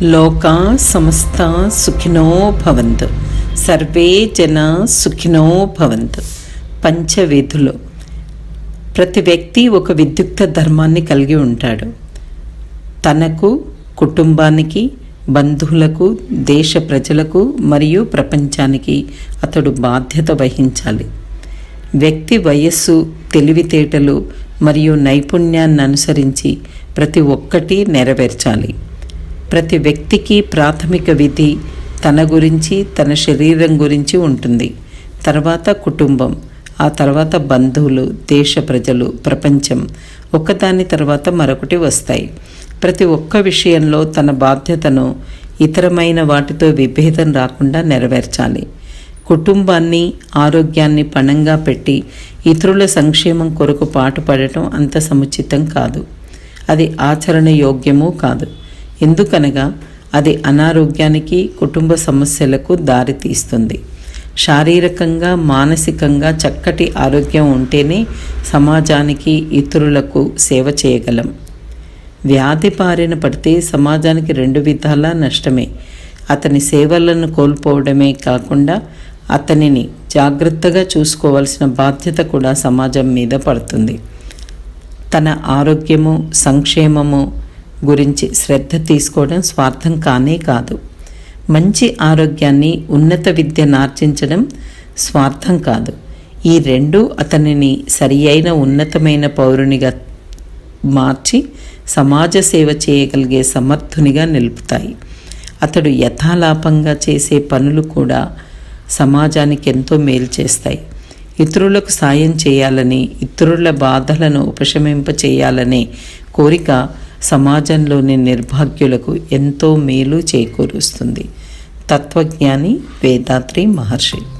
లోకా సమస్త సుఖినో భవంతు, సర్వే జన సుఖినో భవంతు. పంచవేదులు. ప్రతి వ్యక్తి ఒక విద్యుక్త ధర్మాన్ని కలిగి ఉంటాడు. తనకు, కుటుంబానికి, బంధువులకు, దేశ ప్రజలకు మరియు ప్రపంచానికి అతడు బాధ్యత వహించాలి. వ్యక్తి వయస్సు, తెలివితేటలు మరియు నైపుణ్యాన్ని అనుసరించి ప్రతి ఒక్కటి నెరవేర్చాలి. ప్రతి వ్యక్తికి ప్రాథమిక విధి తన గురించి, తన శరీరం గురించి ఉంటుంది. తర్వాత కుటుంబం, ఆ తర్వాత బంధువులు, దేశ ప్రజలు, ప్రపంచం, ఒకదాని తర్వాత మరొకటి వస్తాయి. ప్రతి ఒక్క విషయంలో తన బాధ్యతను ఇతరమైన వాటితో విభేదం రాకుండా నెరవేర్చాలి. కుటుంబాన్ని, ఆరోగ్యాన్ని పణంగా పెట్టి ఇతరుల సంక్షేమం కొరకు పాటుపడటం అంత సముచితం కాదు. అది ఆచరణ యోగ్యమూ కాదు. ఎందుకనగా అది అనారోగ్యానికి, కుటుంబ సమస్యలకు దారితీస్తుంది. శారీరకంగా, మానసికంగా చక్కటి ఆరోగ్యం ఉంటేనే సమాజానికి, ఇతరులకు సేవ చేయగలం. వ్యాధి బారిన పడితే సమాజానికి రెండు విధాలా నష్టమే. అతని సేవలను కోల్పోవడమే కాకుండా అతనిని జాగ్రత్తగా చూసుకోవాల్సిన బాధ్యత కూడా సమాజం మీద పడుతుంది. తన ఆరోగ్యము, సంక్షేమము గురించి శ్రద్ధ తీసుకోవడం స్వార్థం కానే కాదు. మంచి ఆరోగ్యాన్ని, ఉన్నత విద్యను ఆర్జించడం స్వార్థం కాదు. ఈ రెండు అతనిని సరి అయిన ఉన్నతమైన పౌరునిగా మార్చి సమాజ సేవ చేయగలిగే సమర్థునిగా నిలుపుతాయి. అతడు యథాలాపంగా చేసే పనులు కూడా సమాజానికి ఎంతో మేలు చేస్తాయి. ఇతరులకు సాయం చేయాలని, ఇతరుల బాధలను ఉపశమింప చేయాలనే కోరిక సమాజంలోని నిర్భాగ్యులకు ఎంతో మేలు చేకూరుస్తుంది. తత్వజ్ఞాని వేదాత్రి మహర్షి.